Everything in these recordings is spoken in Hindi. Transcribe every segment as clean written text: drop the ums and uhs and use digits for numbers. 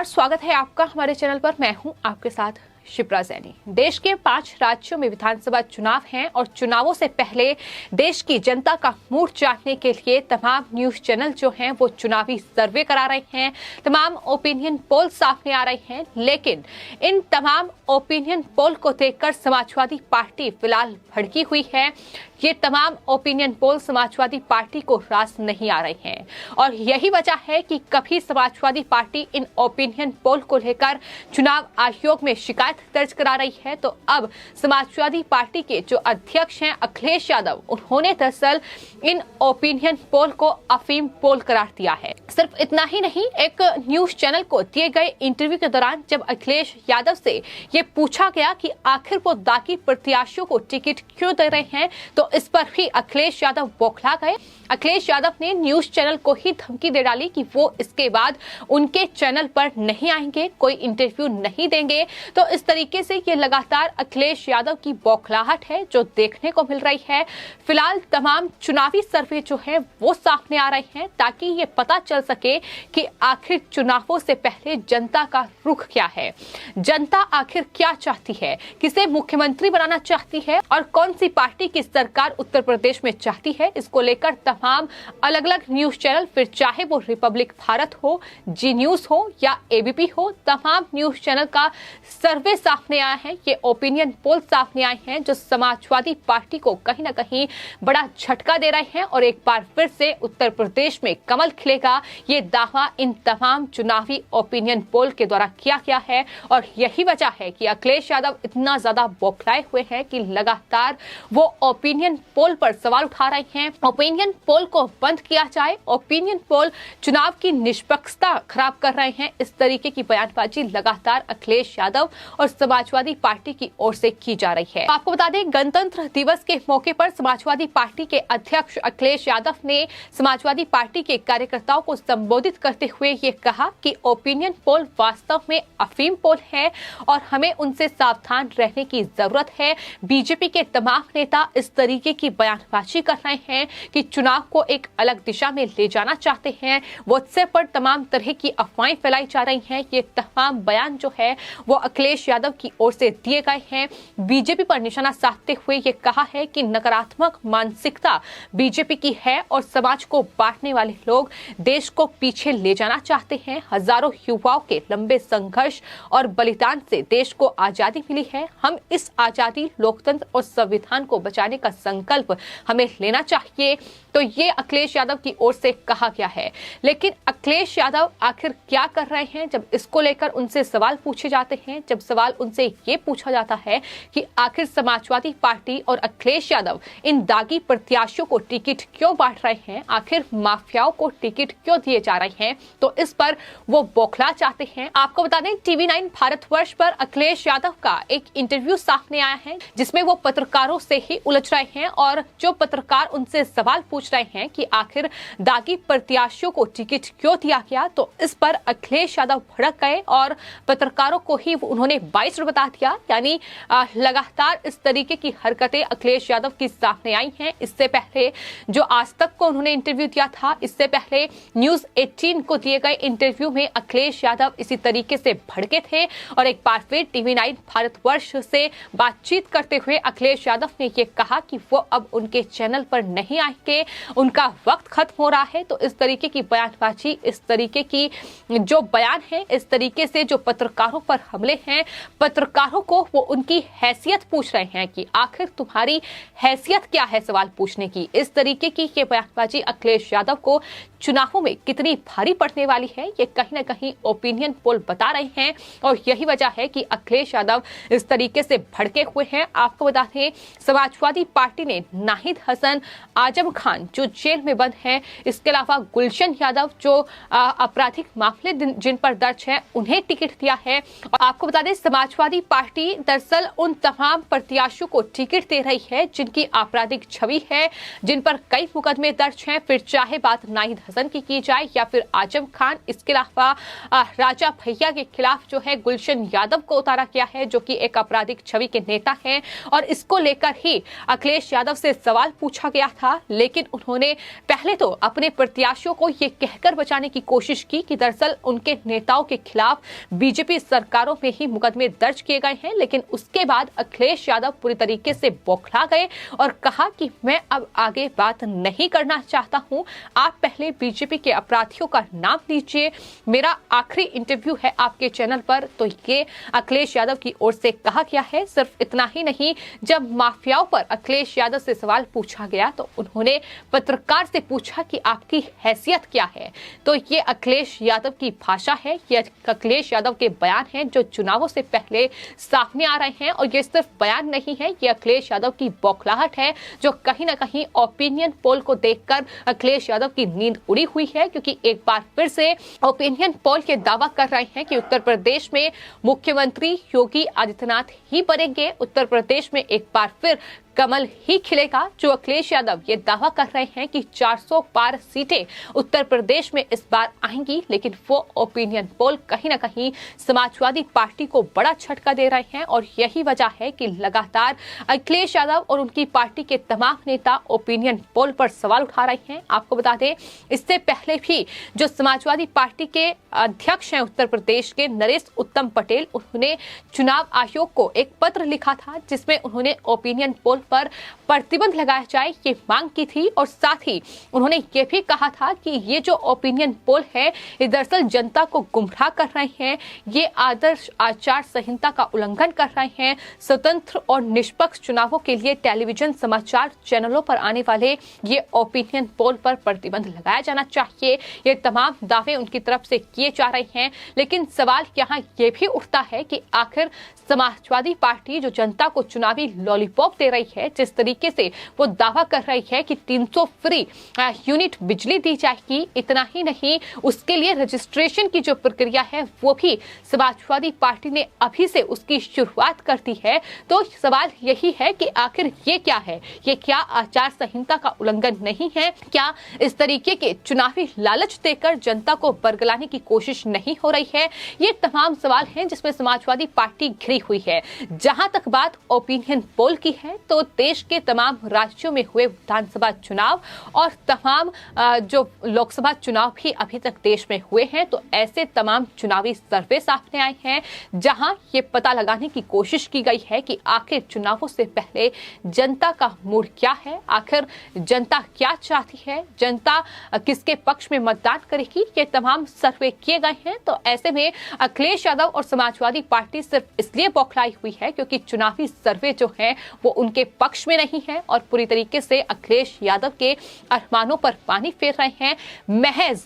नमस्कार, स्वागत है आपका हमारे चैनल पर। मैं हूं आपके साथ शिप्रा सैनी। देश के 5 राज्यों में विधानसभा चुनाव हैं और चुनावों से पहले देश की जनता का मूड जानने के लिए तमाम न्यूज चैनल जो हैं वो चुनावी सर्वे करा रहे हैं, तमाम ओपिनियन पोल सामने आ रहे हैं। लेकिन इन तमाम ओपिनियन पोल को देखकर समाजवादी पार्टी फिलहाल भड़की हुई है। ये तमाम ओपिनियन पोल समाजवादी पार्टी को रास नहीं आ रहे हैं और यही वजह है कि कभी Samajwadi party in opinion poll को लेकर चुनाव आयोग में शिकायत दर्ज करा रही है, तो अब समाजवादी पार्टी के जो अध्यक्ष हैं अखिलेश यादव, उन्होंने दरअसल इन ओपिनियन पोल को अफीम पोल करार दिया है। सिर्फ इतना ही नहीं, एक न्यूज चैनल को दिए गए इंटरव्यू के दौरान जब अखिलेश यादव से ये पूछा गया कि आखिर वो दागी प्रत्याशियों को टिकट क्यों दे रहे हैं, तो इस पर भी अखिलेश यादव बौखला गए। अखिलेश यादव ने न्यूज चैनल को ही धमकी दे डाली कि वो इसके बाद उनके चैनल पर नहीं आएंगे, कोई इंटरव्यू नहीं देंगे। तो इस तरीके से ये लगातार अखिलेश यादव की बौखलाहट है जो देखने को मिल रही है। फिलहाल तमाम चुनावी सर्वे जो है वो सामने आ रहे हैं ताकि ये पता चल सके कि आखिर चुनावों से पहले जनता का रुख क्या है, जनता आखिर क्या चाहती है, किसे मुख्यमंत्री बनाना चाहती है और कौन सी पार्टी की सरकार उत्तर प्रदेश में चाहती है। इसको लेकर तमाम अलग अलग न्यूज चैनल, फिर चाहे वो रिपब्लिक भारत हो, जी न्यूज हो या एबीपी हो, तमाम न्यूज चैनल का सर्वे सामने आया है। ये ओपिनियन पोल सामने आए हैं जो समाजवादी पार्टी को कहीं ना कहीं बड़ा झटका दे रहे हैं और एक बार फिर से उत्तर प्रदेश में कमल खिलेगा, ये दावा इन तमाम चुनावी ओपिनियन पोल के द्वारा किया गया है। और यही वजह है कि अखिलेश यादव इतना ज्यादा बौखलाए हुए हैं कि लगातार वो ओपिनियन पोल पर सवाल उठा रहे हैं। ओपिनियन पोल को बंद किया जाए, ओपिनियन पोल चुनाव की निष्पक्षता खराब कर रहे हैं, इस तरीके की बयानबाजी लगातार अखिलेश यादव और समाजवादी पार्टी की ओर से की जा रही है। आपको बता दें, गणतंत्र दिवस के मौके पर समाजवादी पार्टी के अध्यक्ष अखिलेश यादव ने समाजवादी पार्टी के कार्यकर्ताओं को संबोधित करते हुए ये कहा कि ओपिनियन पोल वास्तव में अफीम पोल है और हमें उनसे सावधान रहने की जरूरत है। बीजेपी के तमाम नेता इस तरीके की बयानबाजी कर रहे हैं कि चुनाव को एक अलग दिशा में ले जाना चाहते हैं। व्हाट्सएप पर तमाम तरह की अफवाहें फैलाई जा रही हैं। ये तमाम बयान जो है वो अखिलेश यादव की ओर से दिए गए हैं। बीजेपी पर निशाना साधते हुए ये कहा है कि नकारात्मक मानसिकता बीजेपी की है और समाज को बांटने वाले लोग देश को पीछे ले जाना चाहते हैं। हजारों युवाओं के लंबे संघर्ष और बलिदान से देश को आजादी मिली है। हम इस आजादी, लोकतंत्र और संविधान को बचाने का संकल्प हमें लेना चाहिए। तो ये अखिलेश यादव की ओर से कहा गया है। लेकिन अखिलेश यादव आखिर क्या कर रहे हैं जब इसको लेकर उनसे सवाल पूछे जाते हैं, जब सवाल उनसे ये पूछा जाता है कि आखिर समाजवादी पार्टी और अखिलेश यादव इन दागी प्रत्याशियों को टिकट क्यों बांट रहे हैं, आखिर माफियाओं को टिकट क्यों दिए जा रहे हैं, तो इस पर वो बौखला चाहते हैं। आपको बता दें, TV9 भारतवर्ष पर अखिलेश यादव का एक इंटरव्यू सामने आया है जिसमें वो पत्रकारों से ही उलझ रहे हैं और जो पत्रकार उनसे सवाल पूछ रहे हैं कि आखिर दागी प्रत्याशियों को टिकट क्यों दिया गया, तो इस पर अखिलेश यादव भड़क गए और पत्रकारों को ही उन्होंने 22 बता दिया। यानी लगातार इस तरीके की हरकतें अखिलेश यादव की सामने आई हैं। इससे पहले जो आज तक को उन्होंने इंटरव्यू दिया था, इससे पहले न्यूज 18 को दिए गए इंटरव्यू में अखिलेश यादव इसी तरीके से भड़के थे और एक बार फिर TV9 भारतवर्ष से बातचीत करते हुए अखिलेश यादव ने ये कहा कि वो अब उनके चैनल पर नहीं आएंगे, उनका वक्त खत्म हो रहा है। तो इस तरीके की बयानबाजी, इस तरीके की जो बयान है, इस तरीके से जो पत्रकारों पर हमले हैं, पत्रकारों को वो उनकी हैसियत पूछ रहे हैं कि आखिर तुम्हारी हैसियत क्या है सवाल पूछने की। इस तरीके की ये बयानबाजी अखिलेश यादव को चुनावों में कितनी भारी पड़ने वाली है, ये कहीं ना कहीं ओपिनियन पोल बता रहे हैं और यही वजह है कि अखिलेश यादव इस तरीके से भड़के हुए हैं। आपको बता दें, समाजवादी पार्टी ने नाहिद हसन, आजम खान जो जेल में बंद हैं, इसके अलावा गुलशन यादव जो आपराधिक मामले जिन पर दर्ज है, उन्हें टिकट दिया है। और आपको बता दें, समाजवादी पार्टी दरअसल उन तमाम प्रत्याशियों को टिकट दे रही है जिनकी आपराधिक छवि है, जिन पर कई मुकदमे दर्ज हैं, फिर चाहे बात नाहिद हसन की जाए या फिर आजम खान, इसके अलावा राजा भैया के खिलाफ जो है गुलशन यादव को उतारा गया है जो कि एक आपराधिक छवि के नेता हैं और इसको लेकर ही अखिलेश यादव से सवाल पूछा गया था। लेकिन उन्होंने पहले तो अपने प्रत्याशियों को ये कहकर बचाने की कोशिश की कि दरअसल उनके नेताओं के खिलाफ बीजेपी सरकारों में ही मुकदमे दर्ज किए गए हैं। लेकिन उसके बाद अखिलेश यादव पूरी तरीके से बौखला गए और कहा कि मैं अब आगे बात नहीं करना चाहता हूं, आप पहले बीजेपी के अपराधियों का नाम लीजिए, मेरा आखिरी इंटरव्यू है आपके चैनल पर। तो ये अखिलेश यादव की ओर से कहा गया है। सिर्फ इतना ही नहीं, जब माफियाओं पर अखिलेश यादव से सवाल पूछा गया तो उन्होंने पत्रकार से पूछा कि आपकी हैसियत क्या है। तो ये अखिलेश यादव की भाषा है, ये अखिलेश यादव के बयान हैं जो चुनावों से पहले सामने आ रहे हैं। और ये सिर्फ बयान नहीं है, ये अखिलेश यादव की बौखलाहट है जो कहीं ना कहीं ओपिनियन पोल को देखकर अखिलेश यादव की नींद उड़ी हुई है, क्योंकि एक बार फिर से ओपिनियन पोल के दावा कर रहे हैं कि उत्तर प्रदेश में मुख्यमंत्री योगी आदित्यनाथ ही बनेंगे, उत्तर प्रदेश में एक बार फिर कमल ही खिलेगा। जो अखिलेश यादव ये दावा कर रहे हैं कि 400 पार सीटें उत्तर प्रदेश में इस बार आएंगी, लेकिन वो ओपिनियन पोल कहीं ना कहीं समाजवादी पार्टी को बड़ा झटका दे रहे हैं। और यही वजह है कि लगातार अखिलेश यादव और उनकी पार्टी के तमाम नेता ओपिनियन पोल पर सवाल उठा रहे हैं। आपको बता दें, इससे पहले भी जो समाजवादी पार्टी के अध्यक्ष हैं उत्तर प्रदेश के नरेश उत्तम पटेल, उन्होंने चुनाव आयोग को एक पत्र लिखा था जिसमें उन्होंने ओपिनियन पोल पर प्रतिबंध लगाया जाए ये मांग की थी। और साथ ही उन्होंने ये भी कहा था कि ये जो ओपिनियन पोल है ये दरअसल जनता को गुमराह कर रहे हैं, ये आदर्श आचार संहिता का उल्लंघन कर रहे हैं। स्वतंत्र और निष्पक्ष चुनावों के लिए टेलीविजन समाचार चैनलों पर आने वाले ये ओपिनियन पोल पर प्रतिबंध लगाया जाना चाहिए। ये तमाम दावे उनकी तरफ से किए जा रहे हैं। लेकिन सवाल यहाँ ये भी उठता है कि आखिर समाजवादी पार्टी जो जनता को चुनावी लॉलीपॉप दे रही है, जिस तरीके से वो दावा कर रही है कि 300 फ्री यूनिट बिजली दी जाएगी, इतना ही नहीं उसके लिए रजिस्ट्रेशन की जो प्रक्रिया है वो भी समाजवादी पार्टी ने अभी से उसकी शुरुआत कर दी है। तो सवाल यही है कि आखिर ये क्या है, ये क्या आचार संहिता का उल्लंघन नहीं है? क्या इस तरीके के चुनावी लालच देकर जनता को बरगलाने की कोशिश नहीं हो रही है? ये तमाम सवाल हैं जिसमें समाजवादी पार्टी घिरी हुई है। जहां तक बात ओपिनियन पोल की है तो देश के तमाम राज्यों में हुए विधानसभा चुनाव और तमाम जो लोकसभा चुनाव भी अभी तक देश में हुए हैं, तो ऐसे तमाम चुनावी सर्वे सामने आए हैं जहां ये पता लगाने की कोशिश की गई है कि आखिर चुनावों से पहले जनता का मूड क्या है, आखिर जनता क्या चाहती है, जनता किसके पक्ष में मतदान करेगी। ये तमाम सर्वे किए गए हैं। तो ऐसे में अखिलेश यादव और समाजवादी पार्टी सिर्फ इसलिए बौखलाई हुई है क्योंकि चुनावी सर्वे जो है वो उनके पक्ष में नहीं है और पूरी तरीके से अखिलेश यादव के अरमानों पर पानी फेर रहे हैं। महज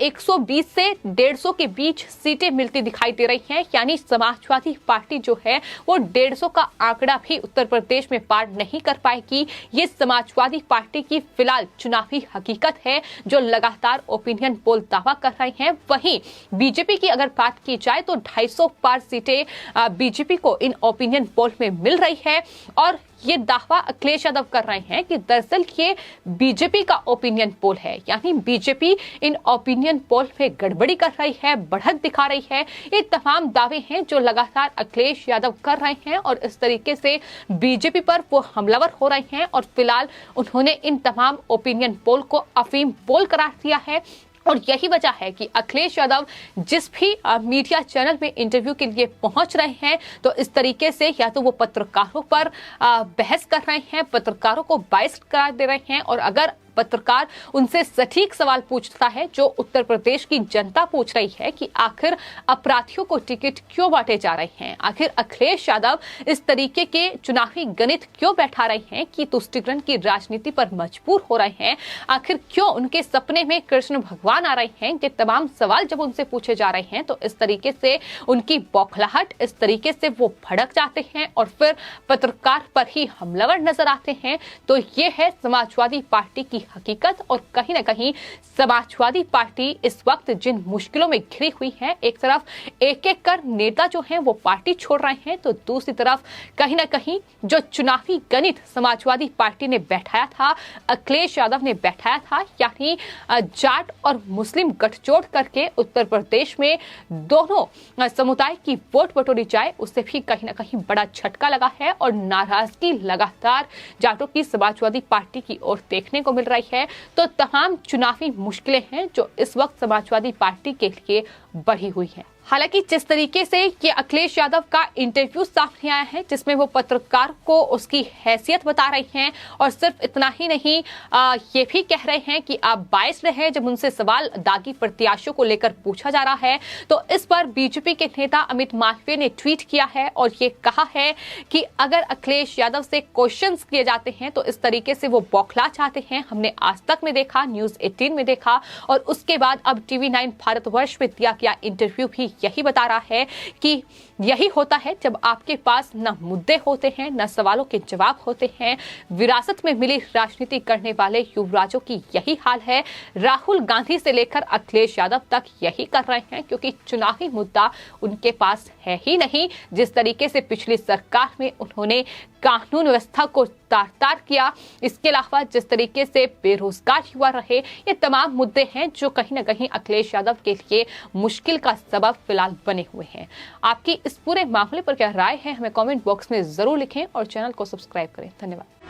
120 से 150 के बीच सीटें मिलती दिखाई दे रही हैं, यानी समाजवादी पार्टी जो है वो 150 का आंकड़ा भी उत्तर प्रदेश में पार नहीं कर पाएगी। ये समाजवादी पार्टी की फिलहाल चुनावी हकीकत है जो लगातार ओपिनियन पोल दावा कर रहे हैं। वहीं बीजेपी की अगर बात की जाए तो 250 पार सीटें बीजेपी को इन ओपिनियन पोल में मिल रही है। और ये दावा अखिलेश यादव कर रहे हैं कि दरअसल ये बीजेपी का ओपिनियन पोल है, यानी बीजेपी इन ओपिनियन पोल में गड़बड़ी कर रही है, बढ़त दिखा रही है। ये तमाम दावे हैं जो लगातार अखिलेश यादव कर रहे हैं और इस तरीके से बीजेपी पर वो हमलावर हो रहे हैं। और फिलहाल उन्होंने इन तमाम ओपिनियन पोल को अफीम पोल करार दिया है। और यही वजह है कि अखिलेश यादव जिस भी मीडिया चैनल में इंटरव्यू के लिए पहुंच रहे हैं तो इस तरीके से या तो वो पत्रकारों पर बहस कर रहे हैं, पत्रकारों को बायस्ड करार दे रहे हैं। और अगर पत्रकार उनसे सटीक सवाल पूछता है जो उत्तर प्रदेश की जनता पूछ रही है कि आखिर अपराधियों को टिकट क्यों बांटे जा रहे हैं, आखिर अखिलेश यादव इस तरीके के चुनावी गणित क्यों बैठा रहे हैं कि तुष्टिकरण की राजनीति पर मजबूर हो रहे हैं, आखिर क्यों उनके सपने में कृष्ण भगवान आ रहे हैं, ये तमाम सवाल जब उनसे पूछे जा रहे हैं तो इस तरीके से उनकी बौखलाहट, इस तरीके से वो भड़क जाते हैं और फिर पत्रकार पर ही हमलावर नजर आते हैं। तो ये है समाजवादी पार्टी की की हकीकत और कहीं ना कहीं समाजवादी पार्टी इस वक्त जिन मुश्किलों में घिरी हुई है, एक तरफ एक एक कर नेता जो हैं वो पार्टी छोड़ रहे हैं, तो दूसरी तरफ कहीं ना कहीं जो चुनावी गणित समाजवादी पार्टी ने बैठाया था, अखिलेश यादव ने बैठाया था, यानी जाट और मुस्लिम गठजोड़ करके उत्तर प्रदेश में दोनों समुदाय की वोट बटोरी जाए, उससे भी कहीं ना कहीं बड़ा झटका लगा है और नाराजगी लगातार जाटों की समाजवादी पार्टी की ओर देखने को मिल रही है। तो तमाम चुनावी मुश्किलें हैं जो इस वक्त समाजवादी पार्टी के लिए बढ़ी हुई है। हालांकि जिस तरीके से ये अखिलेश यादव का इंटरव्यू सामने आया है, जिसमें वो पत्रकार को उसकी हैसियत बता रही हैं और सिर्फ इतना ही नहीं ये भी कह रहे हैं कि आप बायस रहे जब उनसे सवाल दागी प्रत्याशियों को लेकर पूछा जा रहा है, तो इस पर बीजेपी के नेता अमित मालवीय ने ट्वीट किया है और ये कहा है कि अगर अखिलेश यादव से क्वेश्चंस किए जाते हैं तो इस तरीके से वो बौखला जाते हैं। हमने आज तक में देखा, न्यूज 18 में देखा और उसके बाद अब TV9 भारतवर्ष में दिया गया इंटरव्यू भी यही बता रहा है कि यही होता है जब आपके पास न मुद्दे होते हैं, न सवालों के जवाब होते हैं। विरासत में मिली राजनीति करने वाले युवराजों की यही हाल है। राहुल गांधी से लेकर अखिलेश यादव तक यही कर रहे हैं, क्योंकि चुनावी मुद्दा उनके पास है ही नहीं। जिस तरीके से पिछली सरकार में उन्होंने कानून व्यवस्था को तार-तार किया, इसके अलावा जिस तरीके से बेरोजगार युवा रहे, ये तमाम मुद्दे हैं जो कहीं ना कहीं अखिलेश यादव के लिए मुश्किल का सबब फिलहाल बने हुए हैं। आपकी इस पूरे मामले पर क्या राय है, हमें कमेंट बॉक्स में जरूर लिखें और चैनल को सब्सक्राइब करें। धन्यवाद।